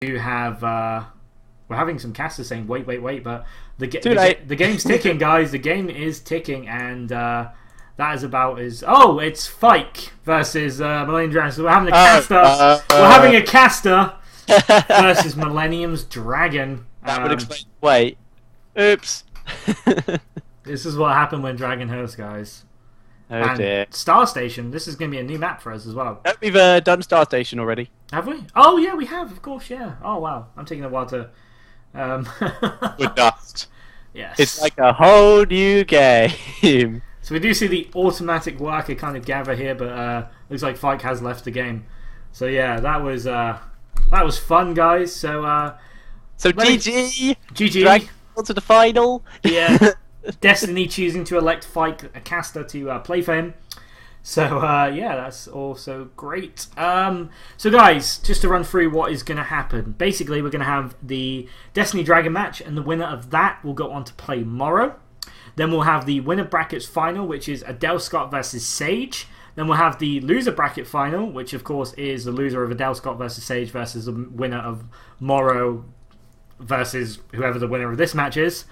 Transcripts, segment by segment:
You have we're having some casters saying wait, but Too late. the game's ticking, guys. The game is ticking, and that is about as it's Fike versus Millennium Dragon. So we're having a caster. We're having a caster versus Millennium's Dragon. That would explain. Wait. Oops. This is what happened when Dragon hosts, guys. Oh And dear. Star Station. This is going to be a new map for us as well. No, we've done Star Station already. Have we? Oh yeah, we have. Of course, yeah. Oh wow, I'm taking a while to. With dust. Yes. It's like a whole new game. So we do see the automatic worker kind of gather here, but looks like Fike has left the game. So yeah, that was fun, guys. So So GG. GG. Dragon to the final. Yeah. Destiny choosing to elect Fike, a caster, to play for him. So yeah, that's also great. So guys, just to run through what is going to happen. Basically, we're going to have the Destiny Dragon match, and the winner of that will go on to play Morrow. Then we'll have the winner brackets final, which is Adele Scott versus Sage. Then we'll have the loser bracket final, which of course is the loser of Adele Scott versus Sage versus the winner of Morrow versus whoever the winner of this match is.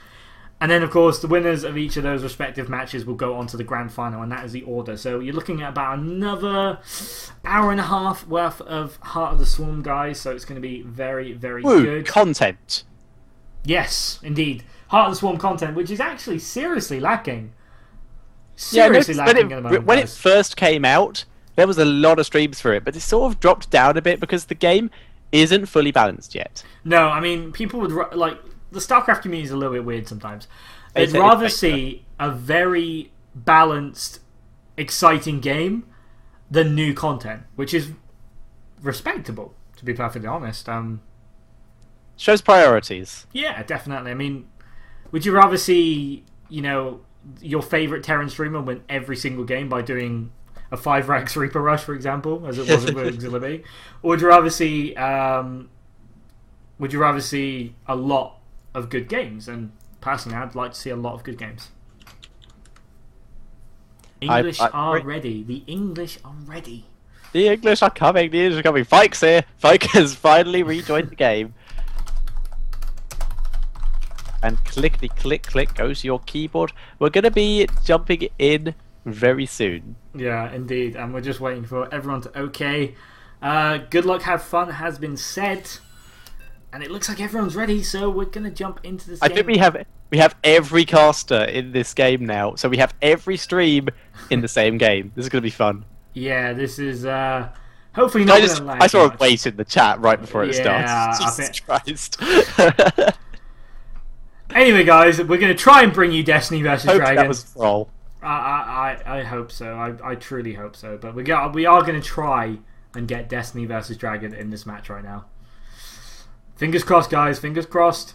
And then, of course, the winners of each of those respective matches will go on to the grand final, and that is the order. So you're looking at about another hour and a half worth of Heart of the Swarm, guys. So it's going to be very, very good. Content. Yes, indeed. Heart of the Swarm content, which is actually seriously lacking. Seriously lacking at the moment, when it guys. first came out, there was a lot of streams for it, but it sort of dropped down a bit because the game isn't fully balanced yet. No, I mean, people would like the StarCraft community is a little bit weird sometimes. They'd It's rather see a very balanced, exciting game than new content, which is respectable, to be perfectly honest. Shows priorities. Yeah, definitely. I mean, would you rather see, your favorite Terran streamer win every single game by doing a 5-rank Reaper Rush, for example, as it was with Auxiliary B? Or would you rather see a lot of good games? And personally, I'd like to see a lot of good games. English are ready. The English are ready. The English are coming. The English are coming. Fike's here. Fike has finally rejoined the game. And clickety click click goes your keyboard. We're going to be jumping in very soon. Yeah, indeed. And we're just waiting for everyone to okay. Good luck, have fun has been said. And it looks like everyone's ready, so we're going to jump into this game. I think we have every caster in this game now. So we have every stream in the same game. This is going to be fun. Yeah, this is hopefully not going to lag I saw a much. wait in the chat right before it Yeah, starts. I Jesus think- Christ. Anyway, guys, we're going to try and bring you Destiny versus Hope Dragon. that was a troll. I hope so. I truly hope so. But we are going to try and get Destiny versus Dragon in this match right now. Fingers crossed, guys. Fingers crossed.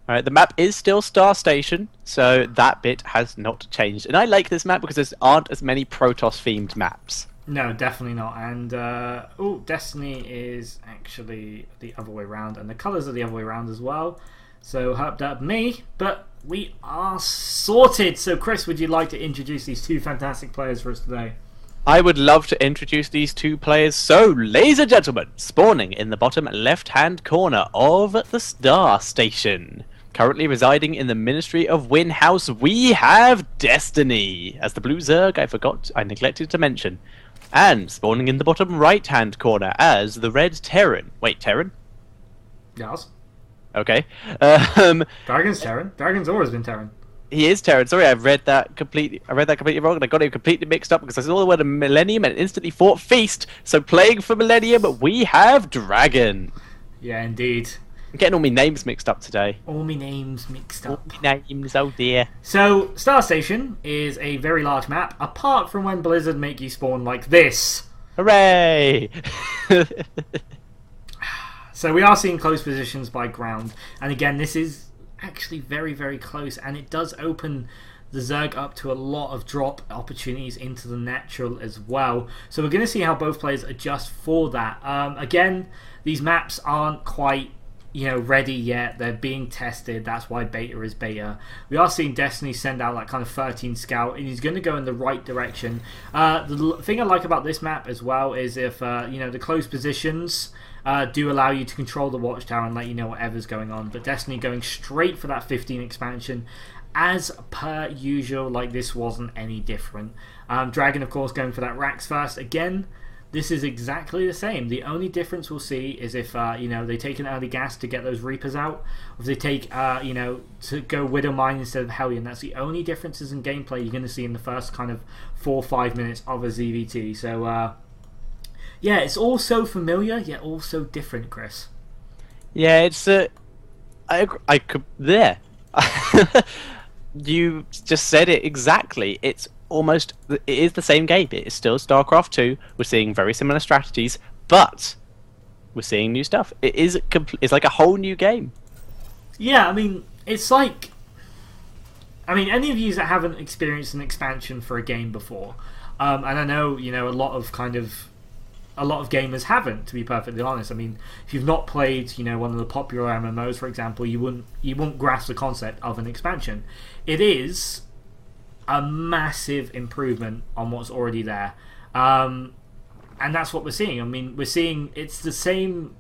Alright, the map is still Star Station, so that bit has not changed. And I like this map because there aren't as many Protoss-themed maps. No, definitely not. And Destiny is actually the other way around, and the colours are the other way around as well. So helped up me, but we are sorted. So Chris, would you like to introduce these two fantastic players for us today? I would love to introduce these two players. So, ladies and gentlemen, spawning in the bottom left-hand corner of the Star Station, currently residing in the Ministry of Win House, we have Destiny, as the blue Zerg I neglected to mention. And spawning in the bottom right-hand corner as the red Terran. Wait, Terran? Yes. Okay. Dragon's Terran. Dragon's always been Terran. He is Terran. Sorry, I read that completely wrong, and I got it completely mixed up because I saw the word Millennium and instantly thought Feast. So playing for Millennium, we have Dragon. Yeah, indeed. I'm getting all my names mixed up today. All my names mixed All up. my names, oh dear. So, Star Station is a very large map, apart from when Blizzard make you spawn like this. Hooray! So we are seeing close positions by ground. And again, this is actually very, very close. And it does open the Zerg up to a lot of drop opportunities into the natural as well. So we're going to see how both players adjust for that. Again, these maps aren't quite ready yet. They're being tested. That's why beta is beta. We are seeing Destiny send out like kind of 13 scout, and he's going to go in the right direction. The thing I like about this map as well is if the close positions do allow you to control the watchtower and let you know whatever's going on. But Destiny going straight for that 15 expansion. As per usual, like this wasn't any different. Dragon, of course, going for that Rax first. Again, this is exactly the same. The only difference we'll see is if they take an early gas to get those Reapers out, or if they take to go Widow Mine instead of Hellion. That's the only differences in gameplay you're going to see in the first kind of 4 or 5 minutes of a ZVT. So yeah, it's all so familiar yet all so different, Chris. Yeah, it's I could there. You just said it exactly. It is the same game. It is still StarCraft 2. We're seeing very similar strategies, but we're seeing new stuff. It's like a whole new game. Yeah, I mean, it's like, any of you that haven't experienced an expansion for a game before, and I know a lot of gamers haven't, to be perfectly honest. I mean, if you've not played, one of the popular MMOs, for example, you wouldn't grasp the concept of an expansion. It is a massive improvement on what's already there, and that's what we're seeing. I mean, we're seeing it's the same.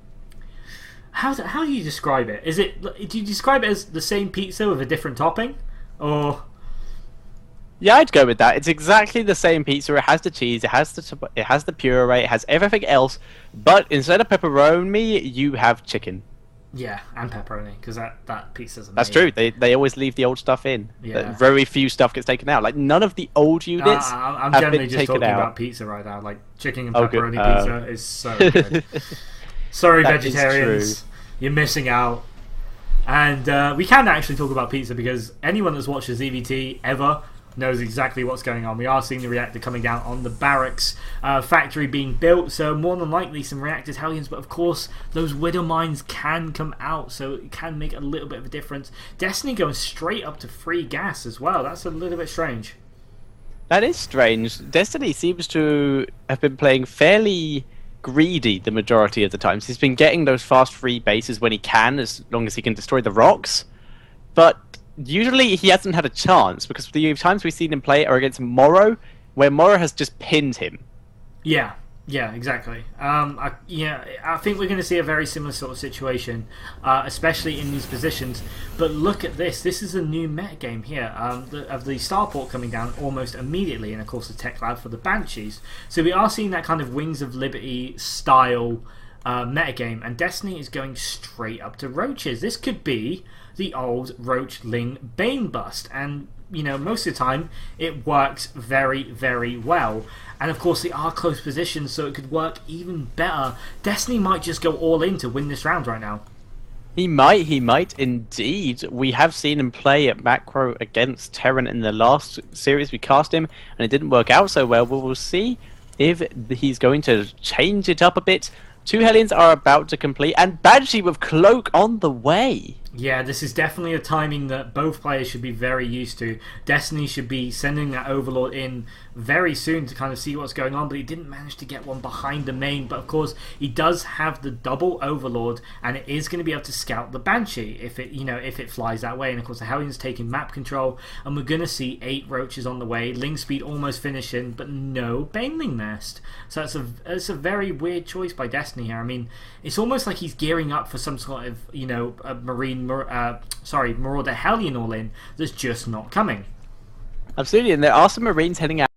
How do you describe it? Do you describe it as the same pizza with a different topping, or? Yeah, I'd go with that. It's exactly the same pizza. It has the cheese, it has the puree, it has everything else, but instead of pepperoni, you have chicken. Yeah, and pepperoni, because that pizza's amazing. That's true. They always leave the old stuff in. Yeah. Very few stuff gets taken out. Like none of the old units I'm have generally been just taken talking out. about pizza right now. Like chicken and pepperoni pizza is so good. Sorry, vegetarians, you're missing out. And we can actually talk about pizza because anyone that's watched a ZVT ever knows exactly what's going on. We are seeing the reactor coming down on the barracks factory being built, so more than likely some reactors, Hellions, but of course those Widow Mines can come out, so it can make a little bit of a difference. Destiny going straight up to free gas as well. That's a little bit strange. That is strange. Destiny seems to have been playing fairly greedy the majority of the times. He's been getting those fast free bases when he can, as long as he can destroy the rocks, but usually he hasn't had a chance because the times we've seen him play are against Morrow, where Morrow has just pinned him. Yeah, exactly. I think we're going to see a very similar sort of situation, especially in these positions. But look at this. This is a new metagame here of the starport coming down almost immediately, and of course the tech lab for the Banshees. So we are seeing that kind of Wings of Liberty style metagame, and Destiny is going straight up to roaches. This could be the old Roach Ling Bane bust, and most of the time it works very, very well. And of course they are close positions, so it could work even better. Destiny might just go all in to win this round right now. He might indeed. We have seen him play at macro against Terran in the last series we cast him, and it didn't work out so well. But we'll see if he's going to change it up a bit. 2 Hellions are about to complete, and Banshee with Cloak on the way. Yeah, this is definitely a timing that both players should be very used to. Destiny should be sending that Overlord in very soon to kind of see what's going on, but he didn't manage to get one behind the main. But of course, he does have the double Overlord, and it is going to be able to scout the Banshee if it flies that way. And of course, the Hellions taking map control, and we're going to see 8 Roaches on the way. Ling Speed almost finishing, but no Baneling Nest. So it's a very weird choice by Destiny here. I mean, it's almost like he's gearing up for some sort of a Marauder Hellion all in that's just not coming. Absolutely, and there are some Marines heading out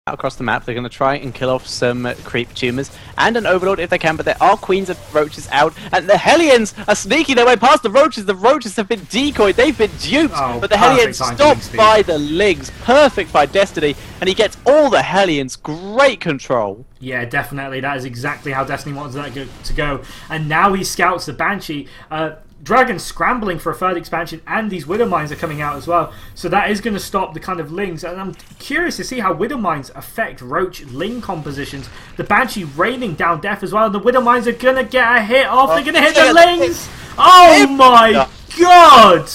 across the map. They're going to try and kill off some creep tumors and an Overlord if they can, but there are Queens of Roaches out, and the Hellions are sneaking their way past the Roaches. The Roaches have been decoyed, they've been duped, but the Hellions stopped by the Lings. Perfect by Destiny, and he gets all the Hellions. Great control. Yeah, definitely. That is exactly how Destiny wanted that to go. And now he scouts the Banshee. Dragon scrambling for a third expansion, and these Widow Mines are coming out as well. So that is going to stop the kind of Lings. And I'm curious to see how Widow Mines affect Roach Ling compositions. The Banshee raining down death as well, and the Widow Mines are going to get a hit off. They're going to hit the Lings. Oh my god!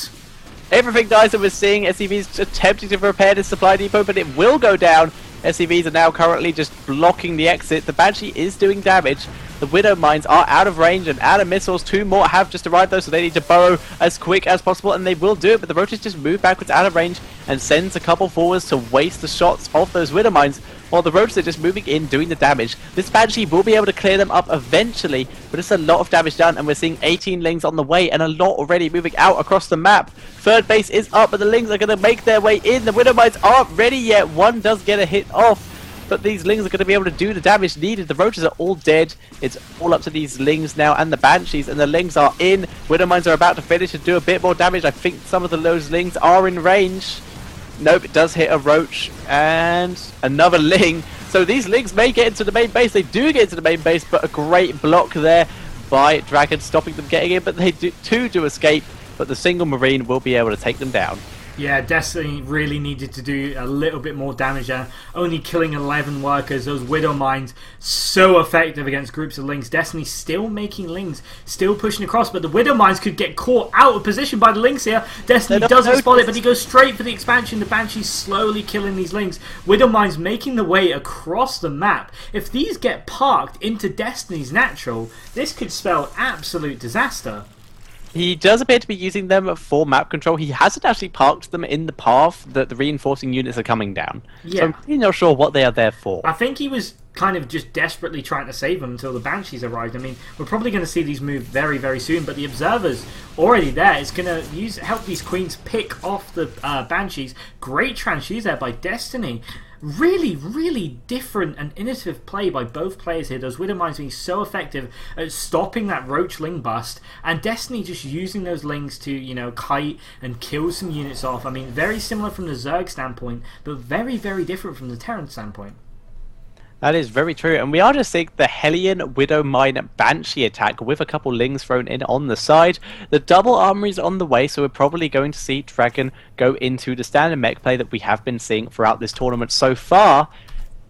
Everything dies that we're seeing. SCV's attempting to repair this supply depot, but it will go down. SCVs are now currently just blocking the exit. The Banshee is doing damage. The Widow Mines are out of range and out of missiles. 2 more have just arrived though, so they need to burrow as quick as possible, and they will do it, but the Roaches just move backwards out of range and sends a couple forwards to waste the shots of those Widow Mines, while the Roaches are just moving in, doing the damage. This Banshee will be able to clear them up eventually, but it's a lot of damage done, and we're seeing 18 Lings on the way, and a lot already moving out across the map. Third base is up, but the Lings are going to make their way in. The Widow Mines aren't ready yet. One does get a hit off, but these Lings are going to be able to do the damage needed. The Roaches are all dead. It's all up to these Lings now and the Banshees, and the Lings are in. Widow Mines are about to finish and do a bit more damage. I think some of those Lings are in range. Nope, it does hit a Roach and another Ling. So these Lings may get into the main base. They do get into the main base, but a great block there by Dragon, stopping them getting in. But they do escape, but the single Marine will be able to take them down. Yeah, Destiny really needed to do a little bit more damage there. Only killing 11 workers. Those Widow Mines so effective against groups of Lings. Destiny still making Lings, still pushing across, but the Widow Mines could get caught out of position by the Lings here. Destiny doesn't spot it, but he goes straight for the expansion. The Banshee's slowly killing these Lings. Widow Mines making the way across the map. If these get parked into Destiny's natural, this could spell absolute disaster. He does appear to be using them for map control. He hasn't actually parked them in the path that the reinforcing units are coming down. Yeah. So I'm really not sure what they are there for. I think he was kind of just desperately trying to save them until the Banshees arrived. I mean, we're probably going to see these move very, very soon, but the Observer's already there. It's going to help these Queens pick off the Banshees. Great transfuse there by Destiny. Really, really different and innovative play by both players here. Those Widow Mines being so effective at stopping that Roach Ling bust, and Destiny just using those Lings to, you know, kite and kill some units off. I mean, very similar from the Zerg standpoint, but very, very different from the Terran standpoint. That is very true, and we are just seeing the Hellion Widow Mine Banshee attack with a couple Lings thrown in on the side. The double armory is on the way, so we're probably going to see Dragon go into the standard mech play that we have been seeing throughout this tournament so far.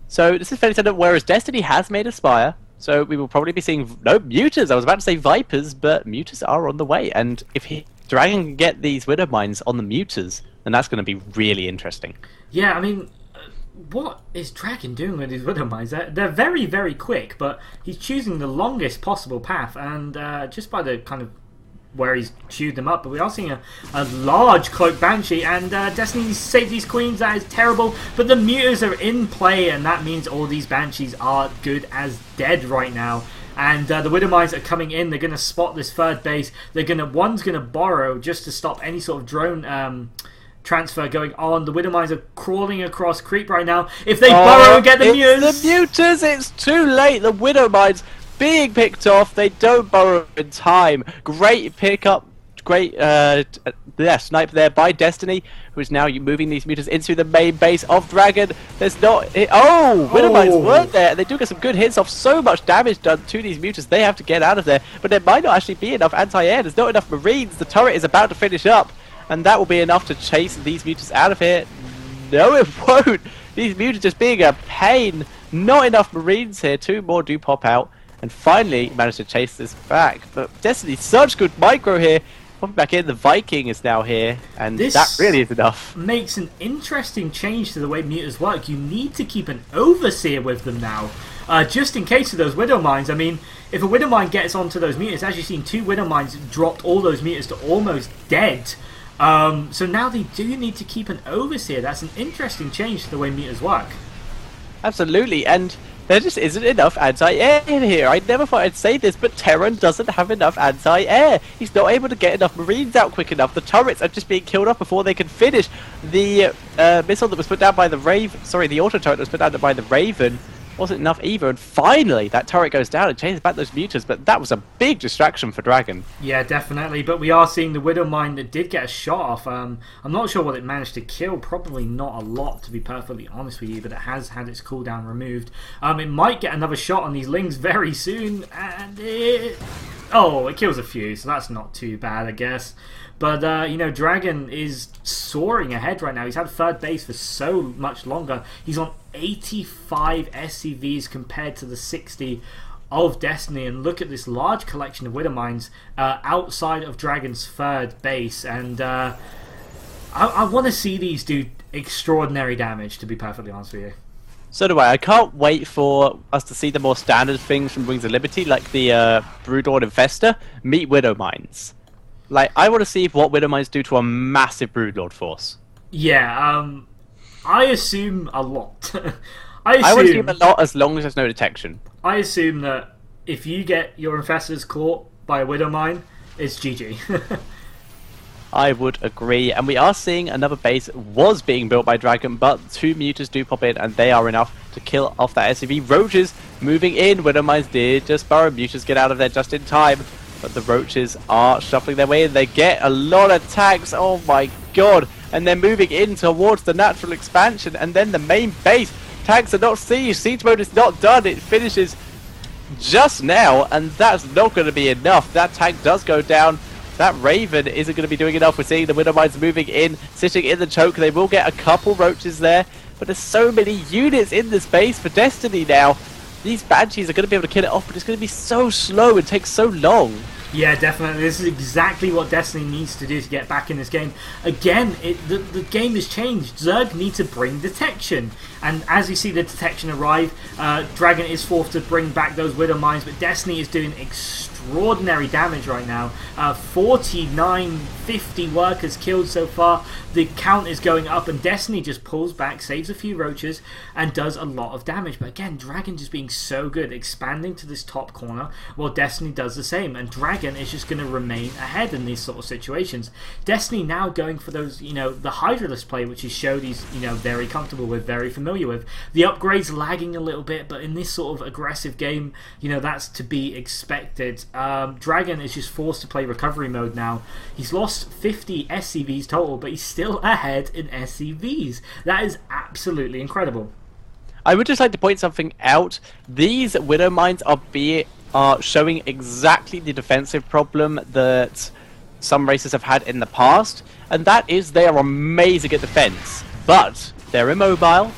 So this is fairly standard, whereas Destiny has made a Spire, so we will probably be seeing, no, Mutas. I was about to say Vipers, but Mutas are on the way, and if Dragon can get these Widow Mines on the Mutas, then that's going to be really interesting. Yeah, I mean, what is Dragon doing with his Widow Mines? They're very, very quick, but he's choosing the longest possible path, and just by the kind of where he's chewed them up. But we are seeing a large Cloak Banshee, and Destiny needs to save these Queens. That is terrible, but the Mutas are in play, and that means all these Banshees are good as dead right now. And the Widow Mines are coming in. They're going to spot this third base. One's going to borrow just to stop any sort of drone transfer going on. The Widow Mines are crawling across creep right now. If they burrow and get the Mutas... The Mutas, it's too late. The Widow Mines being picked off. They don't burrow in time. Great pickup. Great snipe there by Destiny, who is now moving these Mutas into the main base of Dragon. There's not... Widow Mines weren't there. They do get some good hits off. So much damage done to these Mutas. They have to get out of there. But there might not actually be enough anti-air. There's not enough Marines. The turret is about to finish up, and that will be enough to chase these Mutas out of here. No, it won't. These Mutas just being a pain. Not enough Marines here. 2 more do pop out, and finally manage to chase this back. But Destiny, such good micro here. Popping back in, the Viking is now here, and that really is enough. Makes an interesting change to the way Mutas work. You need to keep an Overseer with them now, just in case of those Widow Mines. I mean, if a Widow Mine gets onto those Mutas, as you've seen, 2 Widow Mines dropped all those Mutas to almost dead. So now they do need to keep an Overseer. That's an interesting change to the way Mutas work. Absolutely, and there just isn't enough anti-air in here. I never thought I'd say this, but Terran doesn't have enough anti-air. He's not able to get enough Marines out quick enough. The turrets are just being killed off before they can finish. The missile that was put down by the Raven, the auto turret that was put down by the Raven wasn't enough either, and finally that turret goes down and chases back those Mutas, but that was a big distraction for Dragon. Yeah, definitely, but we are seeing the Widow Mine that did get a shot off. I'm not sure what it managed to kill, probably not a lot, to be perfectly honest with you, but it has had its cooldown removed. It might get another shot on these Lings very soon, and it kills a few, so that's not too bad, I guess. But, you know, Dragon is soaring ahead right now. He's had third base for so much longer. He's on 85 SCVs compared to the 60 of Destiny. And look at this large collection of Widow Mines outside of Dragon's third base. And I want to see these do extraordinary damage, to be perfectly honest with you. So do I. I can't wait for us to see the more standard things from Wings of Liberty, like the Broodlord Infester meet Widow Mines. Like, I want to see what Widow Mines do to a massive Broodlord force. Yeah, I assume a lot. I want to see a lot as long as there's no detection. I assume that if you get your Infestors caught by a Widow Mine, it's GG. I would agree, and we are seeing another base was being built by Dragon, but 2 Mutas do pop in, and they are enough to kill off that SCV. Roaches moving in. Widow Mines did just burrow. Mutas get out of there just in time, but the Roaches are shuffling their way in. They get a lot of tags. Oh my god! And they're moving in towards the natural expansion, and then the main base. Tags are not sieged. Siege mode is not done. It finishes just now, and that's not going to be enough. That tank does go down. That Raven isn't going to be doing enough. We're seeing the Widow Mines moving in, sitting in the choke. They will get a couple Roaches there, but there's so many units in this base for Destiny now. These Banshees are going to be able to kill it off, but it's going to be so slow and take so long. Yeah, definitely. This is exactly what Destiny needs to do to get back in this game. Again, the game has changed. Zerg need to bring detection. And as you see the detection arrive, Dragon is forced to bring back those Widow Mines, but Destiny is doing extraordinary damage right now. 49, 50 workers killed so far. The count is going up, and Destiny just pulls back, saves a few Roaches, and does a lot of damage. But again, Dragon just being so good, expanding to this top corner, while Destiny does the same. And Dragon is just going to remain ahead in these sort of situations. Destiny now going for those, the Hydralist play, which he showed he's, very comfortable with, very familiar with. The upgrades lagging a little bit, but in this sort of aggressive game, that's to be expected. Dragon is just forced to play recovery mode now. He's lost 50 SCVs total, but he's still ahead in SCVs. That is absolutely incredible. I would just like to point something out. These Widow Mines are showing exactly the defensive problem that some races have had in the past, and that is they are amazing at defense, but they're immobile,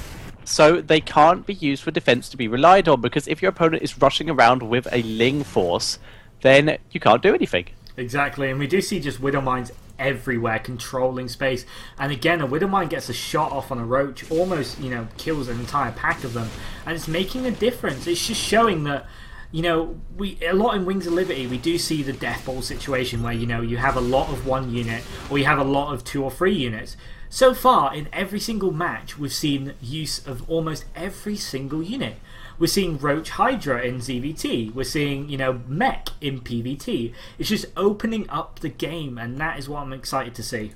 so they can't be used for defense to be relied on, because if your opponent is rushing around with a Ling force, then you can't do anything. Exactly, and we do see just Widow Mines everywhere, controlling space. And again, a Widow Mine gets a shot off on a Roach, almost, kills an entire pack of them. And it's making a difference. It's just showing that, a lot in Wings of Liberty, we do see the Death Ball situation where, you have a lot of one unit, or you have a lot of 2 or 3 units. So far, in every single match, we've seen use of almost every single unit. We're seeing Roach Hydra in ZVT. We're seeing, Mech in PVT. It's just opening up the game, and that is what I'm excited to see.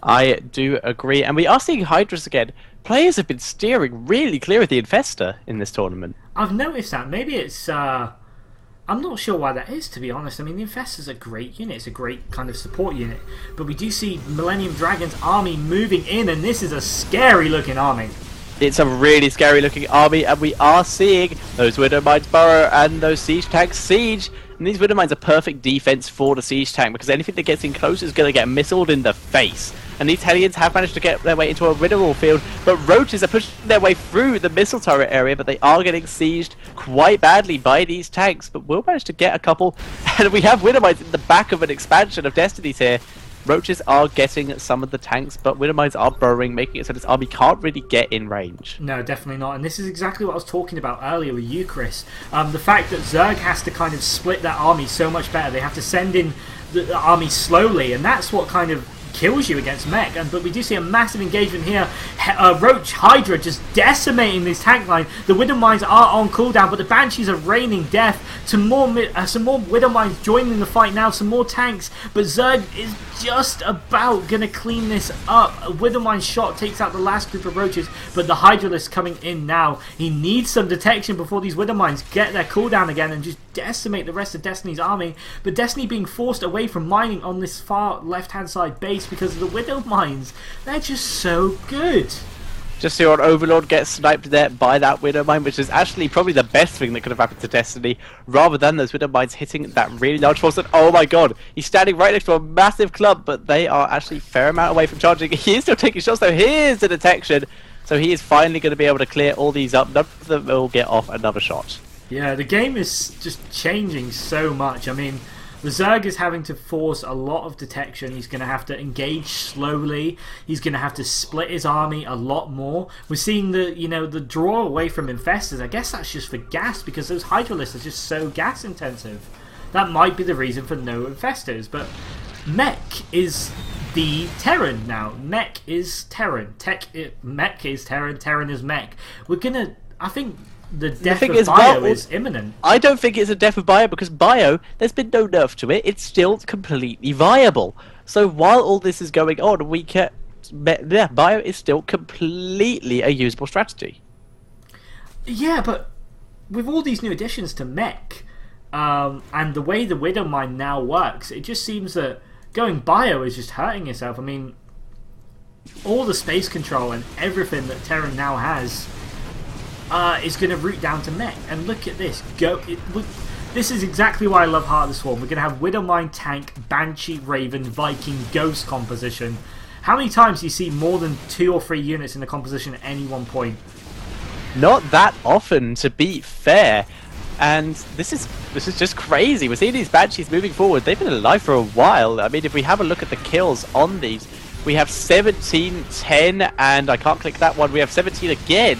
I do agree, and we are seeing Hydras again. Players have been steering really clear of the Infestor in this tournament. I've noticed that. Maybe it's... I'm not sure why that is, to be honest. I mean, the Infestor's a great unit. It's a great kind of support unit. But we do see Millennium Dragon's army moving in, and this is a scary-looking army. It's a really scary looking army, and we are seeing those Widow Mines burrow and those Siege tanks siege. And these Widow Mines are perfect defense for the Siege tank, because anything that gets in close is going to get missiled in the face. And these Hellions have managed to get their way into a mineral field, but Roaches are pushing their way through the missile turret area, but they are getting sieged quite badly by these tanks. But we'll manage to get a couple, and we have Widow Mines in the back of an expansion of Destinies here. Roaches are getting some of the tanks, but Widow Mines are burrowing, making it so this army can't really get in range. No, definitely not. And this is exactly what I was talking about earlier with you, Chris. The fact that Zerg has to kind of split that army so much better. They have to send in the army slowly, and that's what kind of kills you against mech. But we do see a massive engagement here. Roach Hydra just decimating this tank line. The Widow Mines are on cooldown, but the Banshees are raining death. Some more Widow Mines joining the fight now. Some more tanks, but Zerg is just about gonna clean this up. A Widow Mine shot takes out the last group of Roaches, but the Hydralist coming in now. He needs some detection before these Widow Mines get their cooldown again and just decimate the rest of Destiny's army. But Destiny being forced away from mining on this far left-hand side base because of the Widow Mines. They're just so good. Just see our Overlord get sniped there by that Widow Mine, which is actually probably the best thing that could have happened to Destiny, rather than those Widow Mines hitting that really large force. And oh my god, he's standing right next to a massive club, but they are actually a fair amount away from charging. He is still taking shots though. Here's the detection. So he is finally going to be able to clear all these up. None of them will get off another shot. Yeah, the game is just changing so much. I mean, The Zerg is having to force a lot of detection. He's going to have to engage slowly. He's going to have to split his army a lot more. We're seeing the the draw away from infestors. I guess that's just for gas, because those Hydralisks are just so gas intensive. That might be the reason for no infestors. But Mech is the Terran now. Mech is Terran. Mech is Terran. Terran is Mech. We're gonna. I think the death of Bio is imminent. I don't think it's a death of Bio, because Bio, there's been no nerf to it. It's still completely viable. So while all this is going on, Bio is still completely a usable strategy. Yeah, but with all these new additions to Mech, and the way the Widow Mine now works, it just seems that going Bio is just hurting yourself. I mean, all the space control and everything that Terran now has is going to root down to Mech. And look at this. This is exactly why I love Heart of the Swarm. We're going to have Widow Mine, Tank, Banshee, Raven, Viking, Ghost composition. How many times do you see more than 2 or 3 units in the composition at any one point? Not that often, to be fair. And this is just crazy. We're seeing these Banshees moving forward. They've been alive for a while. I mean, if we have a look at the kills on these, we have 17, 10, and I can't click that one. We have 17 again.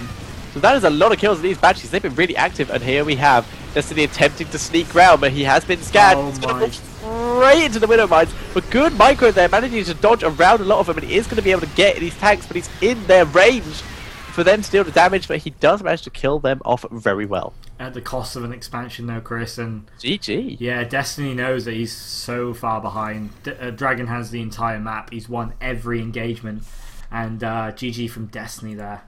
So that is a lot of kills of these Banshees. They've been really active. And here we have Destiny attempting to sneak round, but he has been scanned. Oh, he's going to walk straight into the Widow Mines. But good micro there, managing to dodge around a lot of them. And he is going to be able to get these tanks, but he's in their range for them to deal the damage. But he does manage to kill them off very well. At the cost of an expansion, though, Chris. And GG. Yeah, Destiny knows that he's so far behind. Dragon has the entire map. He's won every engagement. And GG from Destiny there.